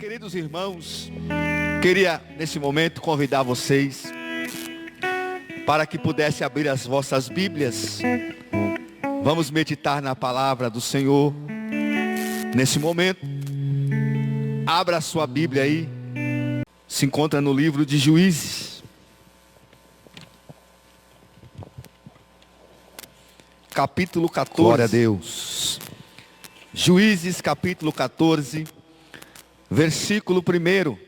Queridos irmãos, queria nesse momento convidar vocês para que pudesse abrir as vossas Bíblias. Vamos meditar na palavra do Senhor nesse momento. Abra a sua Bíblia aí. Se encontra no livro de Juízes, capítulo 14. Glória a Deus. Juízes, capítulo 14, versículo 1.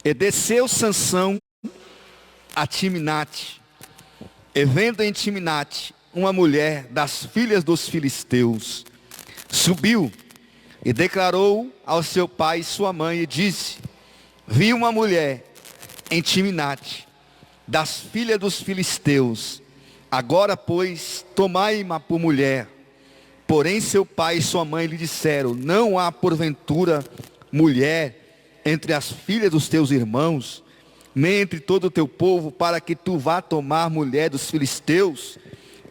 E desceu Sansão a Timnate, e vendo em Timnate uma mulher das filhas dos filisteus, subiu e declarou ao seu pai e sua mãe, e disse: vi uma mulher em Timnate, das filhas dos filisteus, agora pois tomai-ma por mulher. Porém seu pai e sua mãe lhe disseram: não há porventura mulher entre as filhas dos teus irmãos, nem entre todo o teu povo, para que tu vá tomar mulher dos filisteus,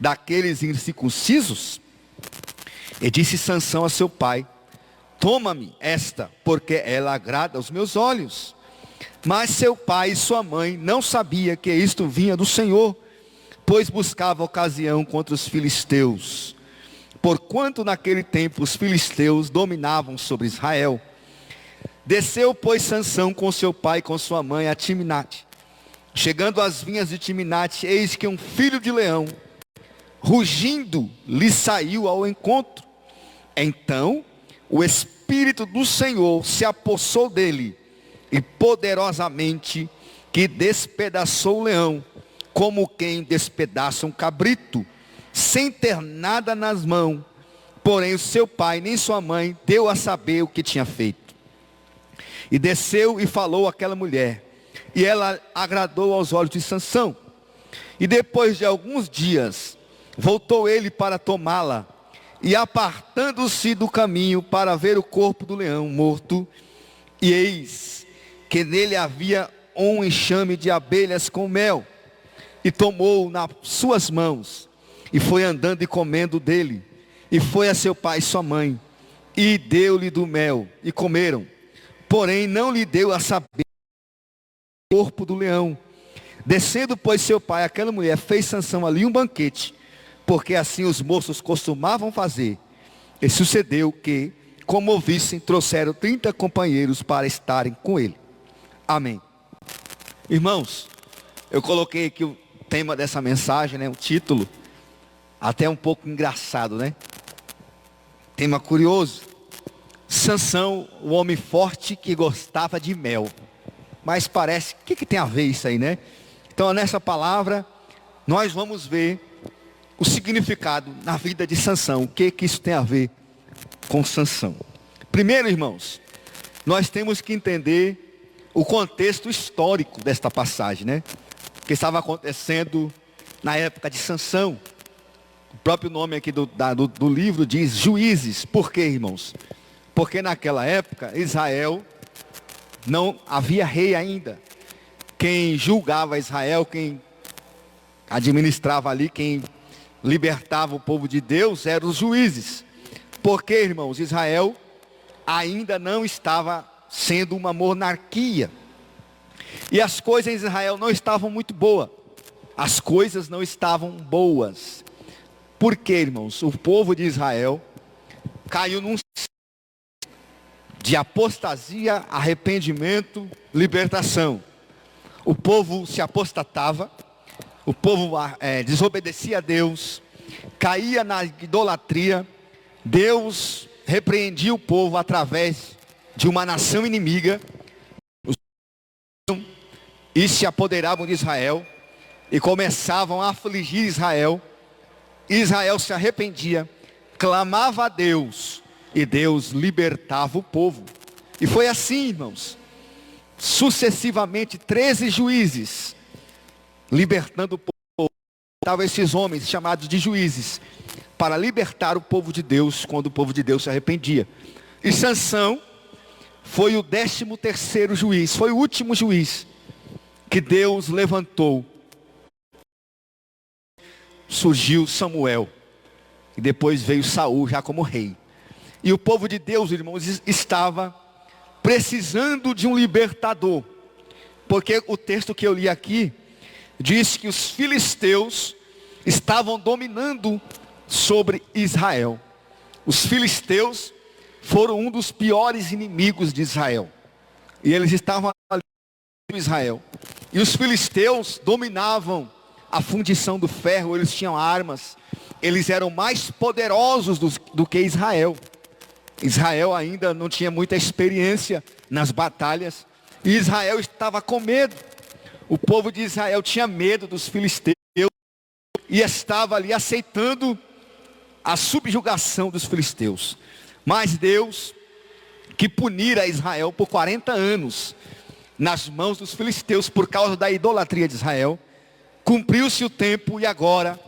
daqueles incircuncisos? E disse Sansão a seu pai: toma-me esta, porque ela agrada aos meus olhos. Mas seu pai e sua mãe não sabiam que isto vinha do Senhor, pois buscava ocasião contra os filisteus, porquanto naquele tempo os filisteus dominavam sobre Israel. Desceu, pois, Sansão com seu pai e com sua mãe a Timnate. Chegando às vinhas de Timnate, eis que um filho de leão, rugindo, lhe saiu ao encontro. Então o Espírito do Senhor se apossou dele, e poderosamente que despedaçou o leão, como quem despedaça um cabrito, sem ter nada nas mãos. Porém o seu pai nem sua mãe deu a saber o que tinha feito. E desceu e falou àquela mulher, e ela agradou aos olhos de Sansão. E depois de alguns dias, voltou ele para tomá-la, e apartando-se do caminho para ver o corpo do leão morto, e eis que nele havia um enxame de abelhas com mel, e tomou nas suas mãos, e foi andando e comendo dele, e foi a seu pai e sua mãe, e deu-lhe do mel, e comeram. Porém não lhe deu a saber o corpo do leão. Descendo, pois, seu pai, aquela mulher fez Sansão ali um banquete, porque assim os moços costumavam fazer. E sucedeu que, como ouvissem, trouxeram 30 companheiros para estarem com ele. Amém. Irmãos, eu coloquei aqui o tema dessa mensagem, né, o título, até um pouco engraçado, né? Tema curioso. Sansão, o homem forte que gostava de mel. Mas parece, o que tem a ver isso aí, né? Então nessa palavra, nós vamos ver o significado na vida de Sansão. O que isso tem a ver com Sansão? Primeiro, irmãos, nós temos que entender o contexto histórico desta passagem, né? O que estava acontecendo na época de Sansão. O próprio nome aqui do livro diz Juízes. Por quê, irmãos? Porque naquela época Israel não havia rei ainda. Quem julgava Israel, quem administrava ali, quem libertava o povo de Deus, eram os juízes. Porque, irmãos, Israel ainda não estava sendo uma monarquia. E as coisas em Israel não estavam muito boas. As coisas não estavam boas. Por quê, irmãos? O povo de Israel caiu num de apostasia, arrependimento, libertação. O povo se apostatava, o povo desobedecia a Deus, caía na idolatria. Deus repreendia o povo através de uma nação inimiga, e se apoderavam de Israel, e começavam a afligir Israel. Israel se arrependia, clamava a Deus, e Deus libertava o povo. E foi assim, irmãos, sucessivamente 13 juízes, libertando o povo. Estavam esses homens chamados de juízes, para libertar o povo de Deus, quando o povo de Deus se arrependia. E Sansão foi o 13º juiz, foi o último juiz que Deus levantou. Surgiu Samuel, e depois veio Saul já como rei. E o povo de Deus, irmãos, estava precisando de um libertador. Porque o texto que eu li aqui diz que os filisteus estavam dominando sobre Israel. Os filisteus foram um dos piores inimigos de Israel. E eles estavam ali em Israel. E os filisteus dominavam a fundição do ferro, eles tinham armas. Eles eram mais poderosos do que Israel. Israel ainda não tinha muita experiência nas batalhas. E Israel estava com medo. O povo de Israel tinha medo dos filisteus. E estava ali aceitando a subjugação dos filisteus. Mas Deus, que punira Israel por 40 anos nas mãos dos filisteus por causa da idolatria de Israel, cumpriu-se o tempo e agora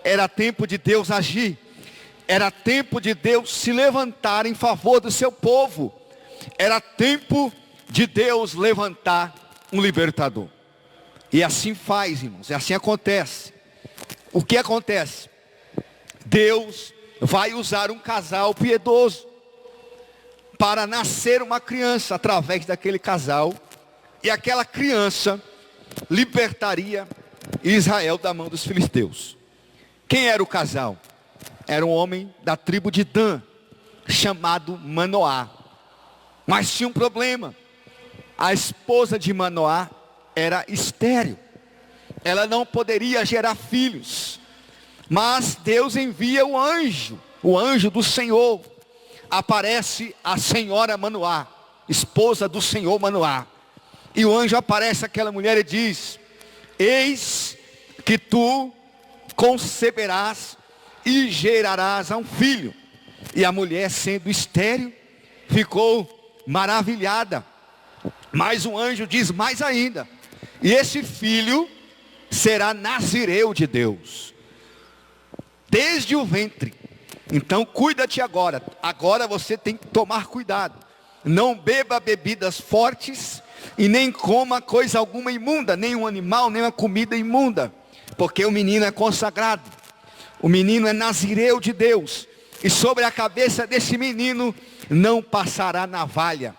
era tempo de Deus agir. Era tempo de Deus se levantar em favor do seu povo. Era tempo de Deus levantar um libertador. E assim faz, irmãos, e assim acontece. O que acontece? Deus vai usar um casal piedoso para nascer uma criança através daquele casal. E aquela criança libertaria Israel da mão dos filisteus. Quem era o casal? Era um homem da tribo de Dan, chamado Manoá. Mas tinha um problema. A esposa de Manoá era estéril. Ela não poderia gerar filhos. Mas Deus envia o anjo do Senhor. Aparece a senhora Manoá, esposa do Senhor Manoá. E o anjo aparece àquela mulher e diz: eis que tu conceberás e gerarás a um filho. E a mulher, sendo estéril, ficou maravilhada. Mas o anjo diz mais ainda: e esse filho será nazireu de Deus, desde o ventre. Então cuida-te agora. Agora você tem que tomar cuidado. Não beba bebidas fortes e nem coma coisa alguma imunda, nem um animal, nem uma comida imunda, porque o menino é consagrado. O menino é nazireu de Deus. E sobre a cabeça desse menino não passará navalha.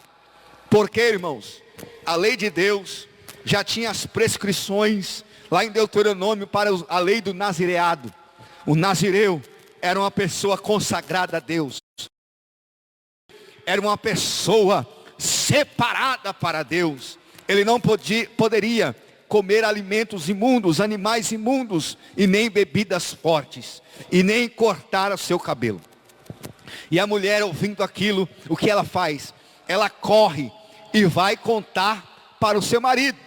Porque, irmãos, a lei de Deus já tinha as prescrições lá em Deuteronômio para a lei do nazireado. O nazireu era uma pessoa consagrada a Deus. Era uma pessoa separada para Deus. Ele não poderia comer alimentos imundos, animais imundos, e nem bebidas fortes, e nem cortar o seu cabelo. E a mulher, ouvindo aquilo, o que ela faz? Ela corre e vai contar para o seu marido.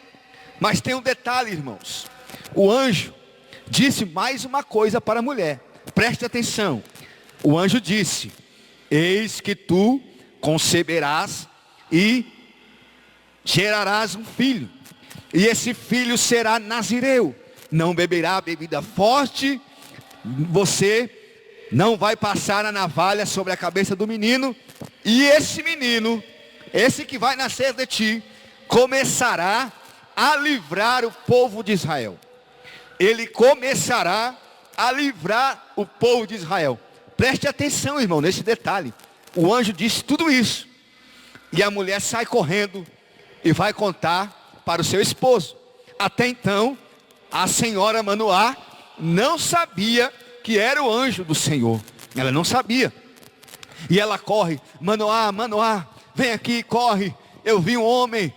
Mas tem um detalhe, irmãos. O anjo disse mais uma coisa para a mulher. Preste atenção. O anjo disse: eis que tu conceberás e gerarás um filho. E esse filho será nazireu. Não beberá bebida forte. Você não vai passar a navalha sobre a cabeça do menino. E esse menino, esse que vai nascer de ti, começará a livrar o povo de Israel. Ele começará a livrar o povo de Israel. Preste atenção, irmão, nesse detalhe. O anjo disse tudo isso. E a mulher sai correndo e vai contar para o seu esposo. Até então, a senhora Manoá não sabia que era o anjo do Senhor. Ela não sabia. E ela corre: Manoá, Manoá, vem aqui, corre. Eu vi um homem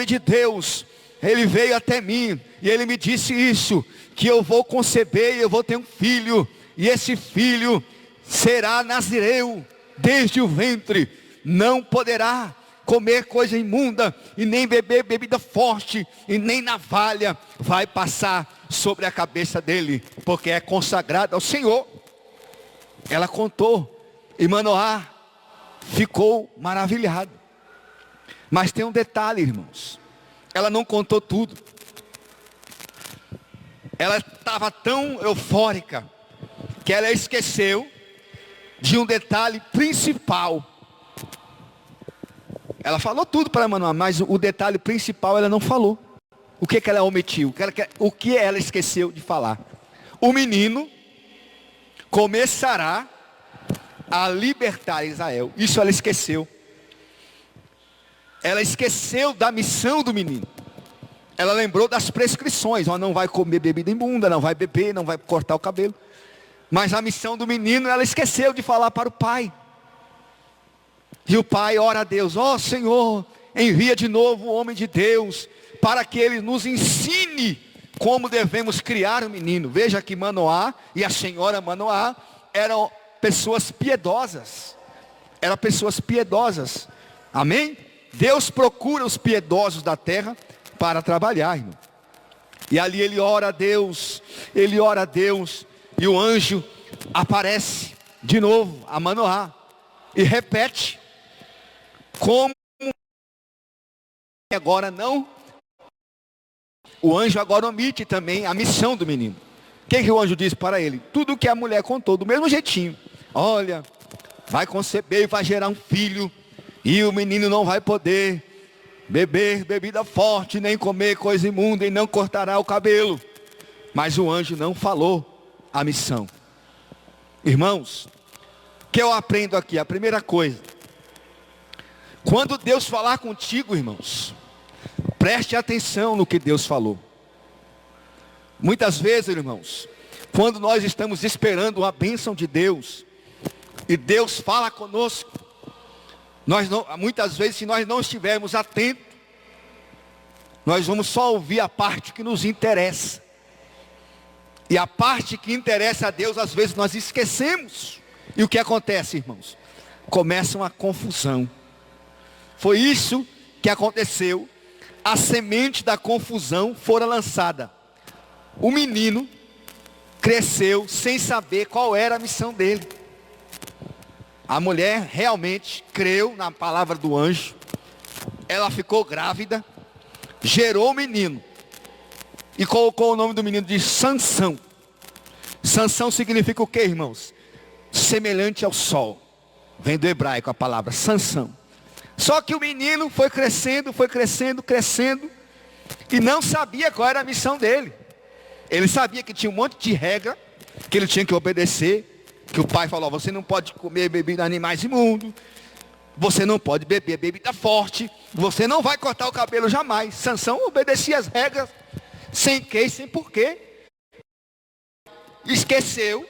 de Deus. Ele veio até mim e ele me disse isso, que eu vou conceber e eu vou ter um filho. E esse filho será nazireu desde o ventre. Não poderá comer coisa imunda e nem beber bebida forte, e nem navalha vai passar sobre a cabeça dele, porque é consagrado ao Senhor. Ela contou e Manoá ficou maravilhado. Mas tem um detalhe, irmãos. Ela não contou tudo. Ela estava tão eufórica que ela esqueceu de um detalhe principal. Ela falou tudo para Manoá, mas o detalhe principal ela não falou. O que ela omitiu? O que ela esqueceu de falar? O menino começará a libertar Israel. Isso ela esqueceu. Ela esqueceu da missão do menino. Ela lembrou das prescrições. Não vai comer bebida imunda, não vai beber, não vai cortar o cabelo. Mas a missão do menino, ela esqueceu de falar para o pai. E o pai ora a Deus: ó Senhor, envia de novo o homem de Deus, para que ele nos ensine como devemos criar o menino. Veja que Manoá e a senhora Manoá eram pessoas piedosas. Eram pessoas piedosas. Amém? Deus procura os piedosos da terra para trabalhar, irmão. E ali ele ora a Deus, e o anjo aparece de novo a Manoá e repete, como agora não, o anjo agora omite também a missão do menino. O que o anjo diz para ele? Tudo o que a mulher contou, do mesmo jeitinho. Olha, vai conceber e vai gerar um filho, e o menino não vai poder beber bebida forte, nem comer coisa imunda, e não cortará o cabelo. Mas o anjo não falou a missão. Irmãos, o que eu aprendo aqui? A primeira coisa: quando Deus falar contigo, irmãos, preste atenção no que Deus falou. Muitas vezes, irmãos, quando nós estamos esperando a bênção de Deus, e Deus fala conosco, muitas vezes, se nós não estivermos atentos, nós vamos só ouvir a parte que nos interessa. E a parte que interessa a Deus, às vezes nós esquecemos. E o que acontece, irmãos? Começa uma confusão. Foi isso que aconteceu. A semente da confusão fora lançada. O menino cresceu sem saber qual era a missão dele. A mulher realmente creu na palavra do anjo. Ela ficou grávida, gerou o menino e colocou o nome do menino de Sansão. Sansão significa o que, irmãos? Semelhante ao sol. Vem do hebraico a palavra Sansão. Só que o menino foi crescendo, e não sabia qual era a missão dele. Ele sabia que tinha um monte de regra que ele tinha que obedecer, que o pai falou: você não pode comer bebida animais imundos, você não pode beber bebida forte, você não vai cortar o cabelo jamais. Sansão obedecia as regras, sem que e sem porquê. Esqueceu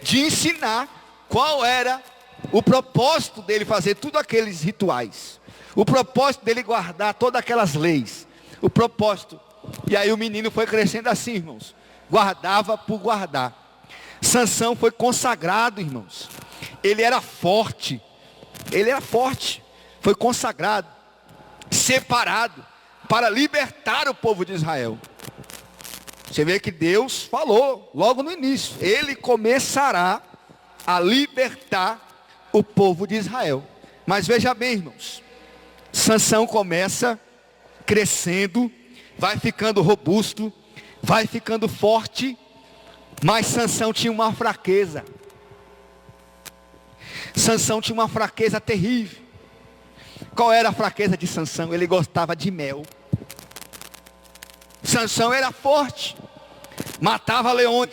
de ensinar qual era o propósito dele fazer tudo aqueles rituais, o propósito dele guardar todas aquelas leis, o propósito. E aí o menino foi crescendo assim, irmãos, guardava por guardar. Sansão foi consagrado, irmãos. Ele era forte, foi consagrado, separado para libertar o povo de Israel. Você vê que Deus falou logo no início: ele começará a libertar o povo de Israel. Mas veja bem, irmãos, Sansão começa crescendo, vai ficando robusto, vai ficando forte, mas Sansão tinha uma fraqueza. Sansão tinha uma fraqueza terrível. Qual era a fraqueza de Sansão? Ele gostava de mel. Sansão era forte, matava leões,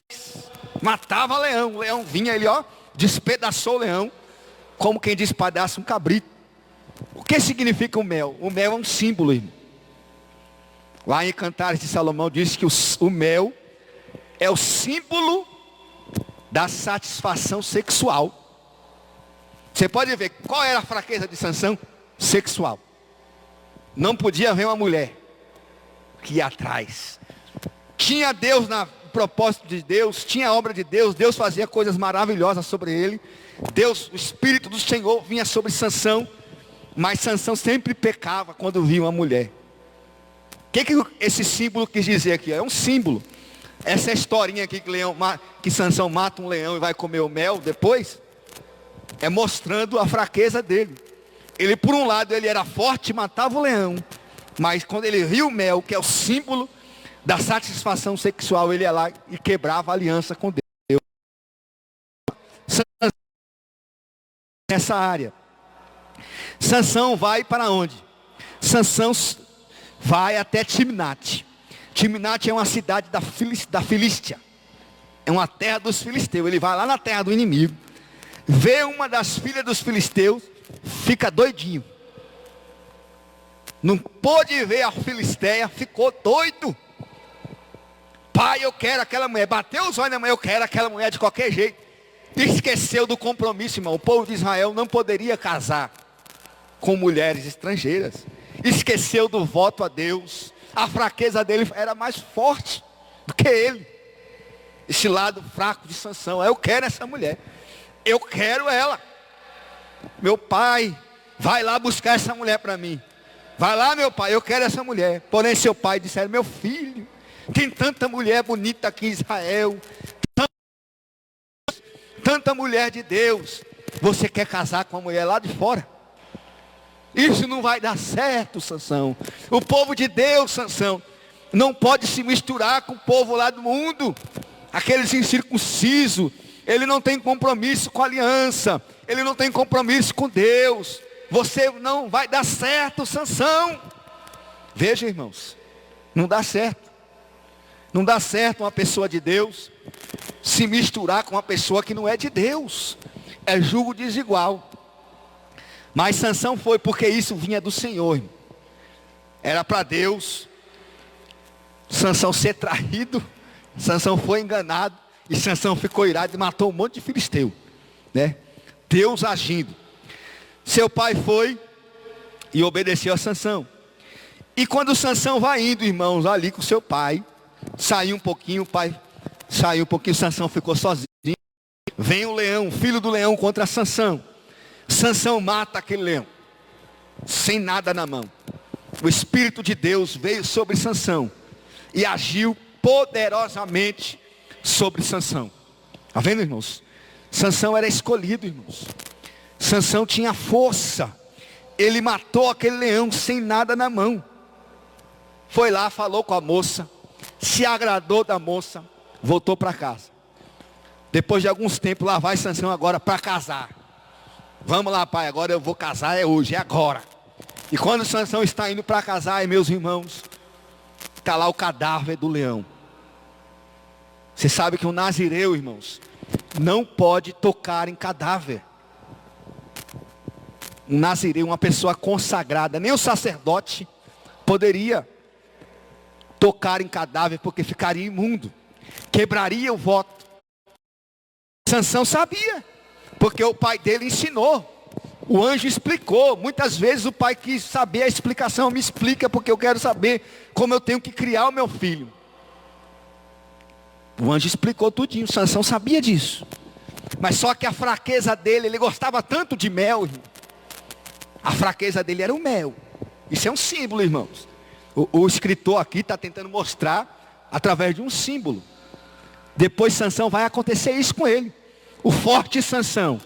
matava leão. O leão vinha, ele despedaçou o leão, como quem despedaça um cabrito. O que significa o mel? O mel é um símbolo, irmão. Lá em Cantares de Salomão diz que o mel é o símbolo da satisfação sexual. Você pode ver qual era a fraqueza de Sansão? Sexual. Não podia ver uma mulher que ia atrás. Tinha Deus no propósito de Deus, tinha a obra de Deus, Deus fazia coisas maravilhosas sobre ele. Deus, o Espírito do Senhor vinha sobre Sansão, mas Sansão sempre pecava quando via uma mulher. O que esse símbolo quis dizer aqui? É um símbolo. Essa historinha aqui que Sansão mata um leão e vai comer o mel depois, é mostrando a fraqueza dele. Ele, por um lado, ele era forte, matava o leão, mas quando ele viu o mel, que é o símbolo da satisfação sexual, ele ia lá e quebrava a aliança com Deus. Nessa área, Sansão vai para onde? Sansão vai até Timnate. Timnate é uma cidade da Filístia. É uma terra dos filisteus. Ele vai lá na terra do inimigo, vê uma das filhas dos filisteus, fica doidinho. Não pôde ver a filisteia, ficou doido. Pai, eu quero aquela mulher. Bateu os olhos na mulher, eu quero aquela mulher de qualquer jeito. Esqueceu do compromisso, irmão. O povo de Israel não poderia casar com mulheres estrangeiras. Esqueceu do voto a Deus. A fraqueza dele era mais forte do que ele. Esse lado fraco de Sansão. Eu quero essa mulher. Eu quero ela. Meu pai, vai lá buscar essa mulher para mim. Vai lá, meu pai, eu quero essa mulher. Porém, seu pai disse: meu filho, tem tanta mulher bonita aqui em Israel. Tanta mulher de Deus. Você quer casar com uma mulher lá de fora? Isso não vai dar certo, Sansão. O povo de Deus, Sansão, não pode se misturar com o povo lá do mundo. Aqueles incircuncisos. Ele não tem compromisso com a aliança. Ele não tem compromisso com Deus. Você não vai dar certo, Sansão. Veja, irmãos, não dá certo. Não dá certo uma pessoa de Deus se misturar com uma pessoa que não é de Deus. É julgo desigual. Mas Sansão foi porque isso vinha do Senhor, irmão. Era para Deus. Sansão ser traído. Sansão foi enganado. E Sansão ficou irado e matou um monte de filisteu, né? Deus agindo. Seu pai foi e obedeceu a Sansão. E quando Sansão vai indo, irmãos, ali com seu pai, saiu um pouquinho, o pai saiu um pouquinho, Sansão ficou sozinho. Vem o leão, filho do leão contra Sansão. Sansão mata aquele leão, sem nada na mão. O Espírito de Deus veio sobre Sansão e agiu poderosamente sobre Sansão. Está vendo, irmãos? Sansão era escolhido, irmãos. Sansão tinha força. Ele matou aquele leão sem nada na mão. Foi lá, falou com a moça, se agradou da moça, voltou para casa. Depois de alguns tempos, lá vai Sansão agora para casar. Vamos lá, pai, agora eu vou casar, é hoje, é agora. E quando Sansão está indo para casar, meus irmãos, está lá o cadáver do leão. Você sabe que um nazireu, irmãos, não pode tocar em cadáver. Um nazireu, uma pessoa consagrada, nem o sacerdote poderia tocar em cadáver, porque ficaria imundo, quebraria o voto. Sansão sabia, porque o pai dele ensinou. O anjo explicou. Muitas vezes o pai quis saber a explicação. Me explica, porque eu quero saber como eu tenho que criar o meu filho. O anjo explicou tudinho. Sansão sabia disso. Mas só que a fraqueza dele, ele gostava tanto de mel, irmão. A fraqueza dele era o mel. Isso é um símbolo, irmãos. O escritor aqui está tentando mostrar através de um símbolo. Depois Sansão vai acontecer isso com ele. O forte Sansão,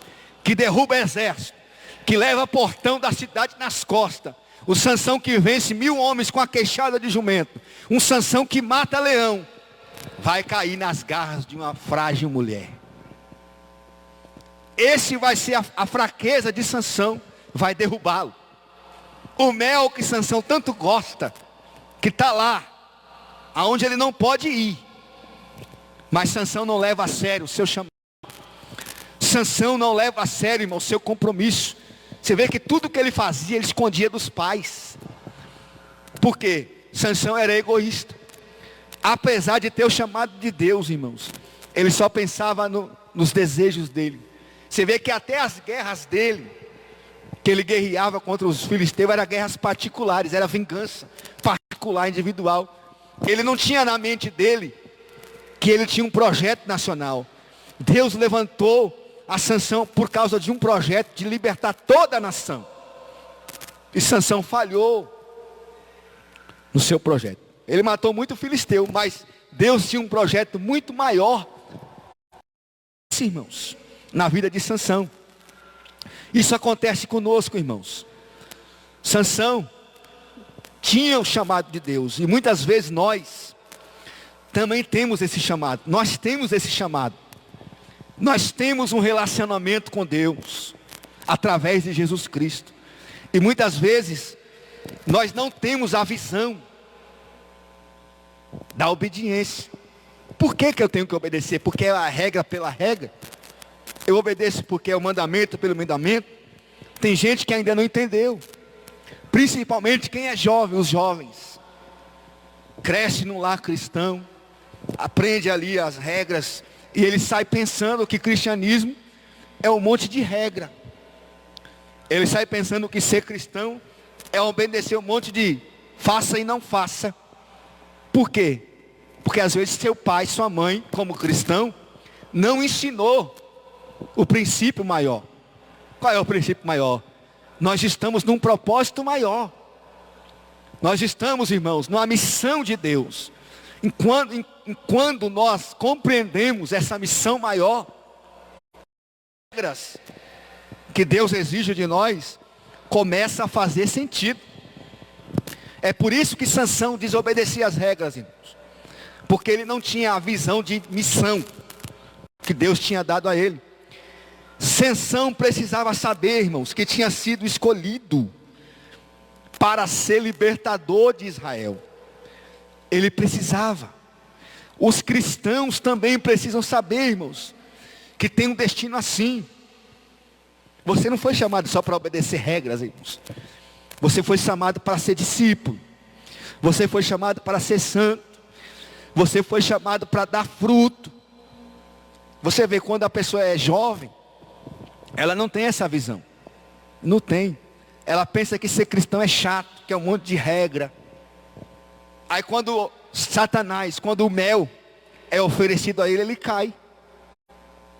que derruba exército, que leva portão da cidade nas costas. O Sansão que vence 1000 homens com a queixada de jumento. Um Sansão que mata leão. Vai cair nas garras de uma frágil mulher. Esse vai ser a fraqueza de Sansão. Vai derrubá-lo. O mel que Sansão tanto gosta, que está lá, aonde ele não pode ir. Mas Sansão não leva a sério o seu chamado. Sansão não leva a sério, irmão, o seu compromisso. Você vê que tudo que ele fazia, ele escondia dos pais. Por quê? Sansão era egoísta. Apesar de ter o chamado de Deus, irmãos, ele só pensava nos desejos dele. Você vê que até as guerras dele, que ele guerreava contra os filisteus, eram guerras particulares, era vingança particular, individual. Ele não tinha na mente dele que ele tinha um projeto nacional. Deus levantou a Sansão por causa de um projeto de libertar toda a nação. E Sansão falhou no seu projeto. Ele matou muito filisteu, mas Deus tinha um projeto muito maior, sim, irmãos, na vida de Sansão. Isso acontece conosco, irmãos. Sansão tinha o chamado de Deus. E muitas vezes nós também temos esse chamado. Nós temos esse chamado. Nós temos um relacionamento com Deus através de Jesus Cristo. E muitas vezes nós não temos a visão da obediência. Por que eu tenho que obedecer? Porque é a regra pela regra? eu obedeço porque é o mandamento pelo mandamento. Tem gente que ainda não entendeu. Principalmente quem é jovem, os jovens. Cresce num lar cristão, aprende ali as regras, e ele sai pensando que cristianismo é um monte de regra. Ele sai pensando que ser cristão é obedecer um monte de faça e não faça. Por quê? Porque às vezes seu pai, sua mãe, como cristão, não ensinou o princípio maior. Qual é o princípio maior? Nós estamos num propósito maior. Nós estamos, irmãos, numa missão de Deus. Enquanto nós compreendemos essa missão maior, regras que Deus exige de nós, começa a fazer sentido. É por isso que Sansão desobedecia as regras, irmãos. Porque ele não tinha a visão de missão que Deus tinha dado a ele. Sansão precisava saber, irmãos, que tinha sido escolhido para ser libertador de Israel. Ele precisava. Os cristãos também precisam saber, irmãos, que tem um destino assim. Você não foi chamado só para obedecer regras, irmãos. Você foi chamado para ser discípulo. Você foi chamado para ser santo. Você foi chamado para dar fruto. Você vê, quando a pessoa é jovem, ela não tem essa visão. Não tem. Ela pensa que ser cristão é chato, que é um monte de regra. Aí quando Satanás, quando o mel é oferecido a ele, ele cai.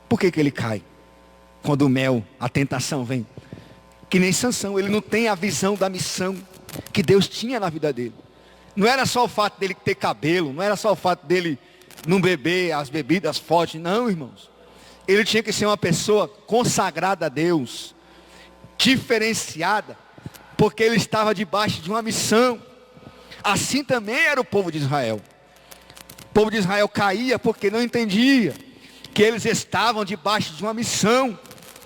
Por que ele cai? Quando o mel, a tentação vem. Que nem Sansão, ele não tem a visão da missão que Deus tinha na vida dele. Não era só o fato dele ter cabelo, não era só o fato dele não beber as bebidas fortes, não, irmãos. Ele tinha que ser uma pessoa consagrada a Deus, diferenciada, porque ele estava debaixo de uma missão. Assim também era o povo de Israel. O povo de Israel caía porque não entendia que eles estavam debaixo de uma missão,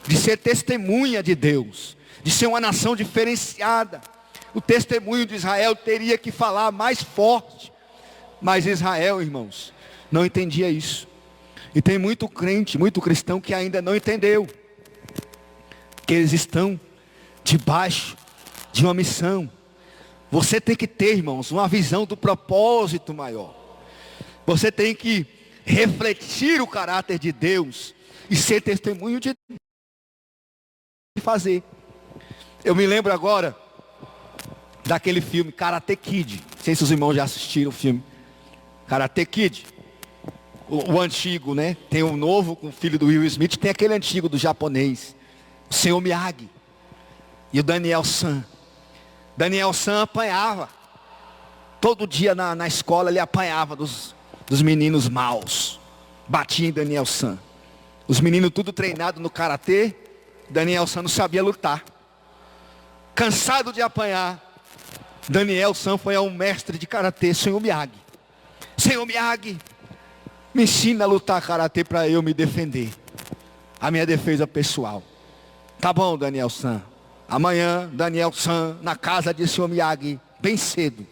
de ser testemunha de Deus, de ser uma nação diferenciada. O testemunho de Israel teria que falar mais forte, mas Israel, irmãos, não entendia isso. E tem muito crente, muito cristão que ainda não entendeu que eles estão debaixo de uma missão. Você tem que ter, irmãos, uma visão do propósito maior. Você tem que refletir o caráter de Deus e ser testemunho de fazer. Eu me lembro agora daquele filme Karate Kid. Não sei se os irmãos já assistiram o filme Karate Kid. O antigo, né? Tem o novo com o filho do Will Smith. Tem aquele antigo do japonês, o Senhor Miyagi e o Daniel San. Daniel San apanhava. Todo dia na escola ele apanhava dos meninos maus. Batia em Daniel San. Os meninos tudo treinado no karatê. Daniel San não sabia lutar. Cansado de apanhar, Daniel San foi ao mestre de karatê, Senhor Miyagi. Senhor Miyagi, me ensina a lutar karatê para eu me defender. A minha defesa pessoal. Tá bom, Daniel San. Amanhã, Daniel San na casa de Senhor Miyagi, bem cedo.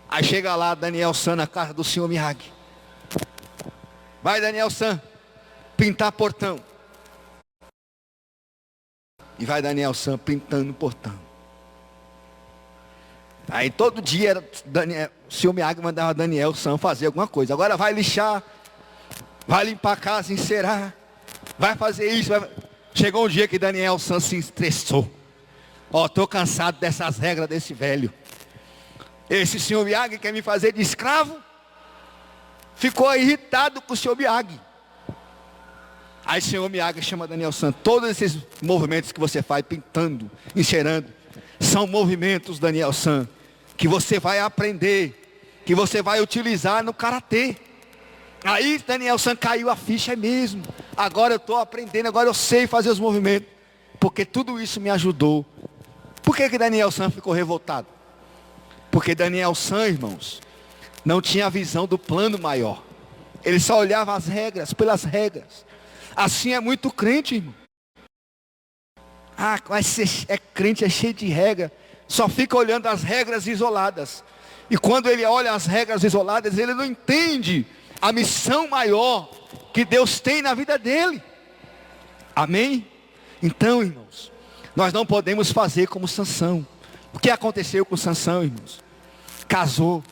Aí chega lá Daniel San na casa do Senhor Miyagi. Vai, Daniel San, pintar portão. E vai Daniel San pintando o portão. Aí todo dia o Senhor Miyagi mandava Daniel San fazer alguma coisa. Agora vai lixar, vai limpar a casa, encerar, vai fazer isso. Chegou um dia que Daniel San se estressou. Estou cansado dessas regras desse velho. Esse Senhor Miyagi quer me fazer de escravo. Ficou irritado com o Senhor Miyagi. Aí o Senhor Miyagi chama Daniel San. Todos esses movimentos que você faz, pintando, encerando, são movimentos, Daniel San, que você vai aprender, que você vai utilizar no karatê. Aí Daniel San caiu a ficha, é mesmo. Agora eu estou aprendendo, agora eu sei fazer os movimentos, porque tudo isso me ajudou. Por que Daniel San ficou revoltado? Porque Daniel San, irmãos, não tinha a visão do plano maior. Ele só olhava as regras, pelas regras. Assim é muito crente, irmão. Mas é crente, é cheio de regra. Só fica olhando as regras isoladas. E quando ele olha as regras isoladas, ele não entende a missão maior que Deus tem na vida dele. Amém? Então, irmãos, nós não podemos fazer como Sansão. O que aconteceu com Sansão, irmãos? Casou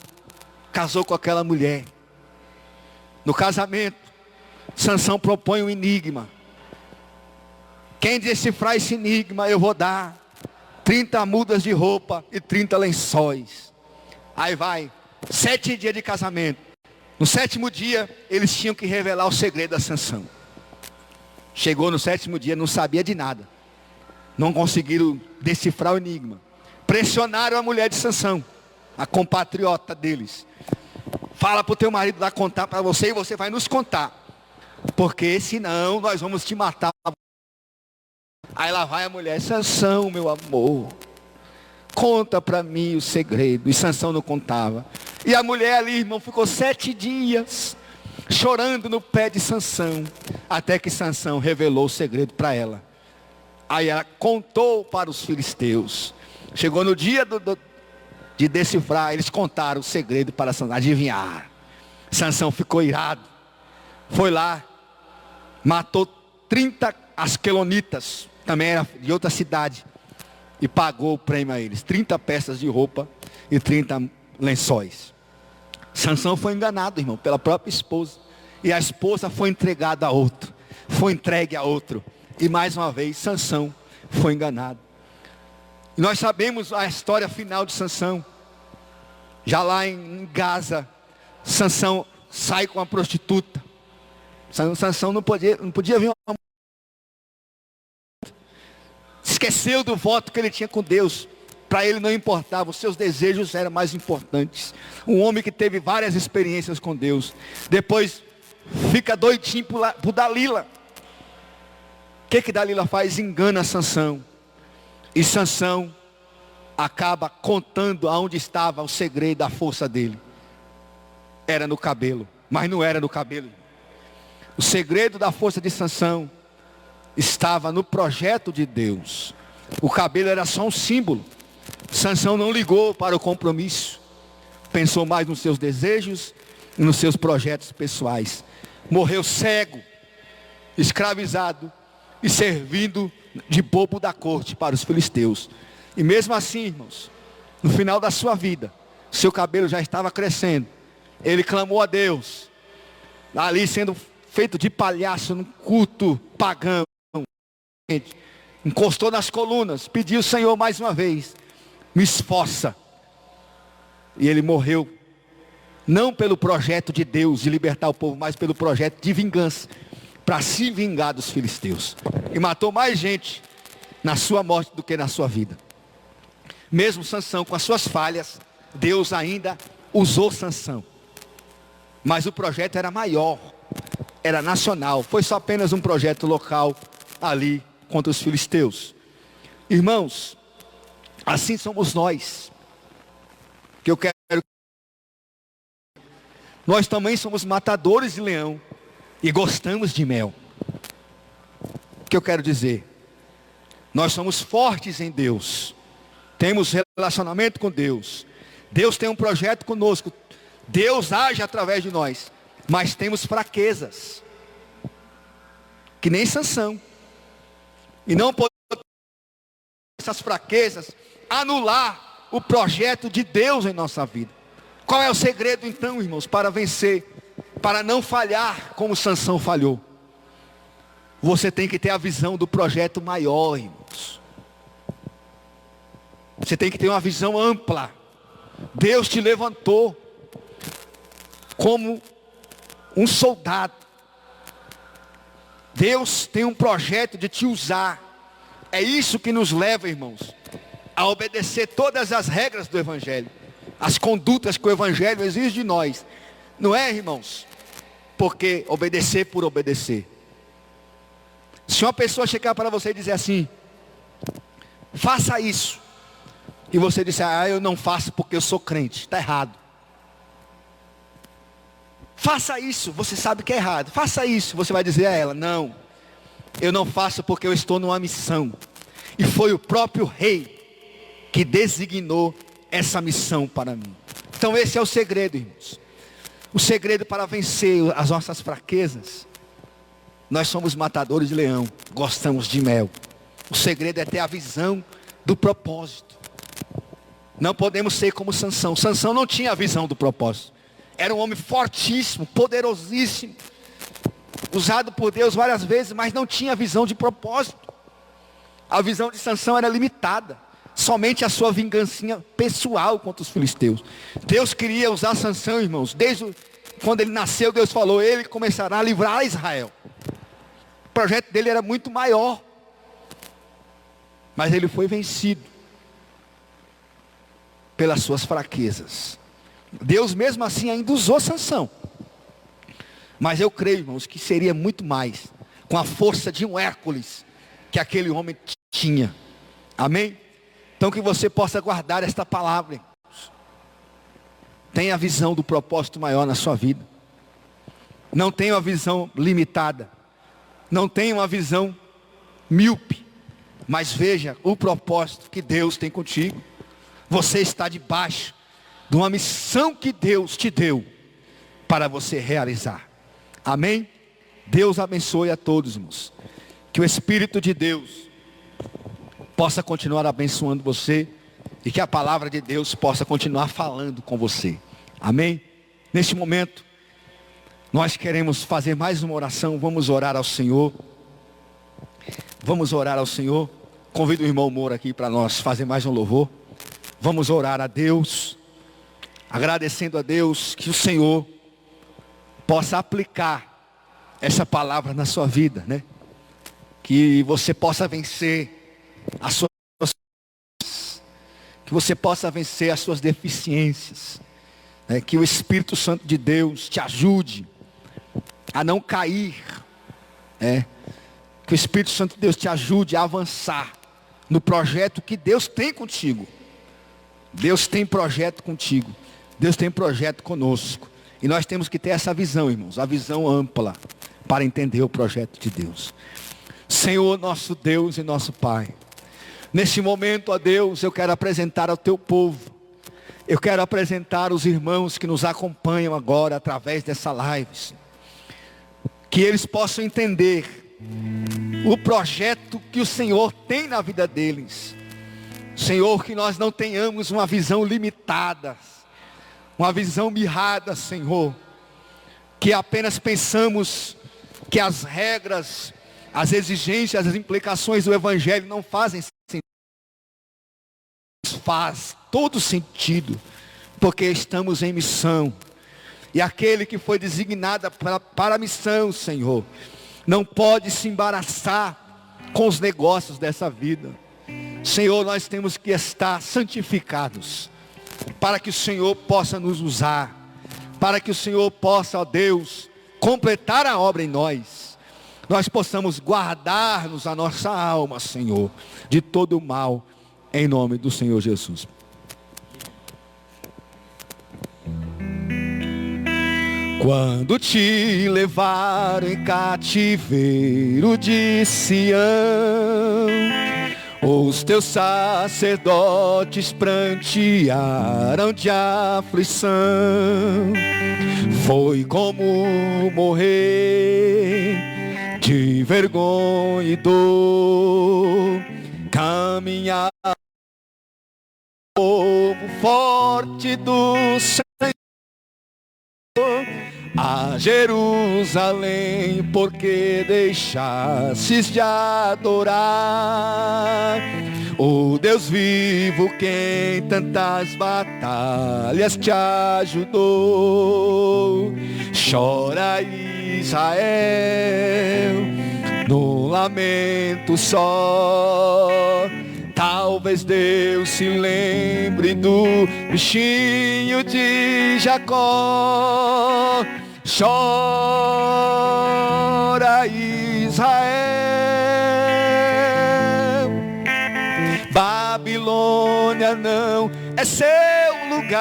com aquela mulher. No casamento, Sansão propõe um enigma. Quem decifrar esse enigma, eu vou dar 30 mudas de roupa e 30 lençóis. Aí vai, 7 dias de casamento. No 7º dia, eles tinham que revelar o segredo da Sansão. Chegou no 7º dia, não sabia de nada. Não conseguiram decifrar o enigma. Pressionaram a mulher de Sansão, a compatriota deles. Fala para o teu marido lá contar para você e você vai nos contar. Porque senão nós vamos te matar. Aí lá vai a mulher: Sansão, meu amor, conta para mim o segredo. E Sansão não contava. E a mulher ali, irmão, ficou 7 dias chorando no pé de Sansão, até que Sansão revelou o segredo para ela. Aí ela contou para os filisteus. Chegou no dia de decifrar, eles contaram o segredo para Sansão, adivinhar. Sansão ficou irado, foi lá, matou 30 asquelonitas, também era de outra cidade, e pagou o prêmio a eles, 30 peças de roupa e 30 lençóis. Sansão foi enganado, irmão, pela própria esposa, e a esposa foi entregada a outro, foi entregue a outro, e mais uma vez Sansão foi enganado. E nós sabemos a história final de Sansão. Já lá em Gaza, Sansão sai com uma prostituta. Sansão não podia ver uma... Esqueceu do voto que ele tinha com Deus. Para ele não importava, os seus desejos eram mais importantes. Um homem que teve várias experiências com Deus. Depois fica doidinho por Dalila. O que Dalila faz? Engana Sansão. E Sansão acaba contando aonde estava o segredo da força dele. Era no cabelo, mas não era no cabelo. O segredo da força de Sansão estava no projeto de Deus. O cabelo era só um símbolo. Sansão não ligou para o compromisso. Pensou mais nos seus desejos e nos seus projetos pessoais. Morreu cego, escravizado e servindo de bobo da corte para os filisteus. E mesmo assim, irmãos, no final da sua vida, seu cabelo já estava crescendo. Ele clamou a Deus, ali sendo feito de palhaço num culto pagão. Encostou nas colunas, pediu: Senhor, mais uma vez, me esforça. E ele morreu, não pelo projeto de Deus de libertar o povo, mas pelo projeto de vingança, para se vingar dos filisteus. E matou mais gente na sua morte do que na sua vida. Mesmo Sansão com as suas falhas, Deus ainda usou Sansão. Mas o projeto era maior, era nacional. Foi só apenas um projeto local ali contra os filisteus. Irmãos, assim somos nós. Que eu quero. Nós também somos matadores de leão e gostamos de mel. O que eu quero dizer? Nós somos fortes em Deus. Temos relacionamento com Deus. Deus tem um projeto conosco. Deus age através de nós. Mas temos fraquezas. Que nem Sansão. E não podemos essas fraquezas anular o projeto de Deus em nossa vida. Qual é o segredo então, irmãos, para vencer? Para não falhar como Sansão falhou. Você tem que ter a visão do projeto maior, irmãos. Você tem que ter uma visão ampla. Deus te levantou como um soldado. Deus tem um projeto de te usar. É isso que nos leva, irmãos, a obedecer todas as regras do Evangelho. As condutas que o Evangelho exige de nós. Não é, irmãos? Porque obedecer por obedecer. Se uma pessoa chegar para você e dizer assim: faça isso. E você disser: eu não faço porque eu sou crente. Está errado. Faça isso, você sabe que é errado. Faça isso, você vai dizer a ela: não, eu não faço porque eu estou numa missão. E foi o próprio rei que designou essa missão para mim. Então esse é o segredo, irmãos. O segredo para vencer as nossas fraquezas Nós somos matadores de leão, gostamos de mel. O segredo é ter a visão do propósito. Não podemos ser como Sansão. Sansão não tinha a visão do propósito. Era um homem fortíssimo, poderosíssimo, usado por Deus várias vezes, mas não tinha visão de propósito. A visão de Sansão era limitada. Somente a sua vingancinha pessoal contra os filisteus. Deus queria usar Sansão, irmãos. Desde quando ele nasceu, Deus falou, ele começará a livrar Israel. O projeto dele era muito maior. Mas ele foi vencido pelas suas fraquezas. Deus mesmo assim ainda usou Sansão. Mas eu creio, irmãos, que seria muito mais com a força de um Hércules que aquele homem tinha. Amém? Então que você possa guardar esta palavra, irmãos. Tenha a visão do propósito maior na sua vida. Não tenha uma visão limitada. Não tenha uma visão míope. Mas veja o propósito que Deus tem contigo. Você está debaixo de uma missão que Deus te deu para você realizar. Amém? Deus abençoe a todos, irmãos. Que o Espírito de Deus possa continuar abençoando você e que a palavra de Deus possa continuar falando com você. Amém? Neste momento, nós queremos fazer mais uma oração. Vamos orar ao Senhor. Vamos orar ao Senhor. Convido o irmão Moura aqui para nós fazer mais um louvor. Vamos orar a Deus, agradecendo a Deus que o Senhor possa aplicar essa palavra na sua vida, né? Que você possa vencer as suas, que você possa vencer as suas deficiências, né? Que o Espírito Santo de Deus te ajude a não cair, né? Que o Espírito Santo de Deus te ajude a avançar no projeto que Deus tem contigo. Deus tem projeto contigo. Deus tem projeto conosco. E nós temos que ter essa visão, irmãos. A visão ampla para entender o projeto de Deus. Senhor, nosso Deus e nosso Pai. Neste momento, ó Deus, eu quero apresentar ao teu povo. Eu quero apresentar os irmãos que nos acompanham agora através dessa live. Que eles possam entender o projeto que o Senhor tem na vida deles. Senhor, que nós não tenhamos uma visão limitada, uma visão mirrada, Senhor, que apenas pensamos que as regras, as exigências, as implicações do Evangelho não fazem sentido. Faz todo sentido, porque estamos em missão, e aquele que foi designado para a missão, Senhor, não pode se embaraçar com os negócios dessa vida. Senhor, nós temos que estar santificados, para que o Senhor possa nos usar, para que o Senhor possa, ó Deus, completar a obra em nós. Nós possamos guardar-nos a nossa alma, Senhor, de todo o mal, em nome do Senhor Jesus. Quando te levaram em cativeiro de Sião, os teus sacerdotes prantearam de aflição. Foi como morrer de vergonha e dor, caminhar como forte do Senhor a Jerusalém, porque deixastes de adorar o Deus vivo, que em tantas batalhas te ajudou. Chora Israel no lamento só. Talvez Deus se lembre do bichinho de Jacó. Chora Israel, Babilônia não é seu lugar.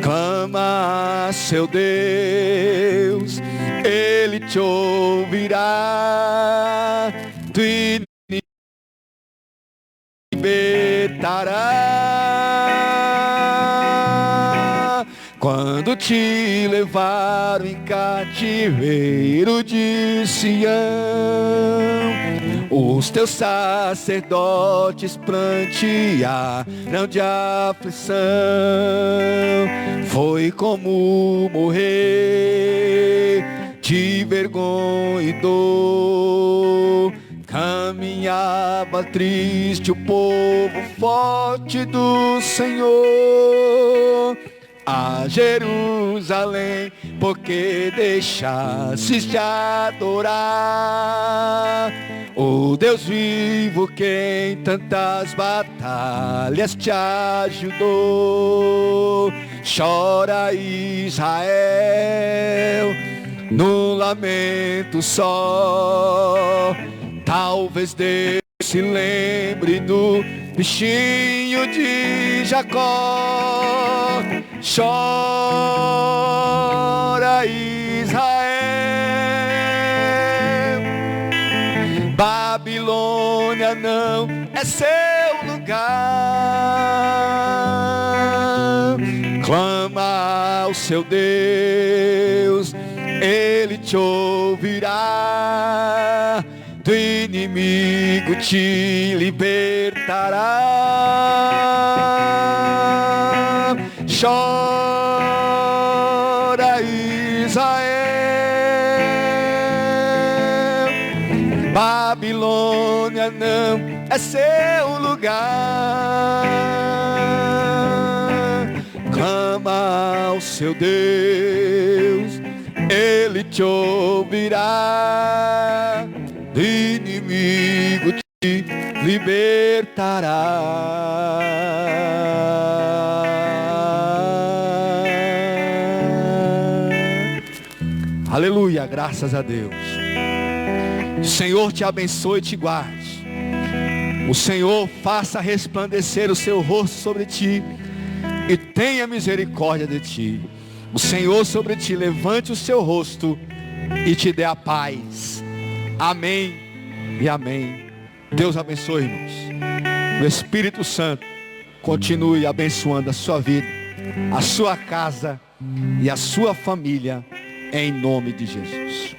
Clama a seu Deus, Ele te ouvirá, te libertará. quando te levaram em cativeiro de Sião, os teus sacerdotes prantearam de aflição. Foi como morrer de vergonha e dor. Caminhava triste o povo forte do Senhor a Jerusalém, porque deixastes de adorar o Deus vivo que em tantas batalhas te ajudou. Chora Israel no lamento só, talvez Deus se lembre do bichinho de Jacó. Chora Israel, Babilônia não é seu lugar. Clama ao seu Deus, Ele te ouvirá, do inimigo te libertará. Chora Israel, Babilônia não é seu lugar. Clama ao seu Deus, Ele te ouvirá, do inimigo te libertará. Aleluia, graças a Deus. O Senhor te abençoe e te guarde. O Senhor faça resplandecer o seu rosto sobre ti e tenha misericórdia de ti. O Senhor sobre ti levante o seu rosto e te dê a paz. Amém e amém. Deus abençoe, irmãos. O Espírito Santo continue abençoando a sua vida, a sua casa e a sua família, em nome de Jesus.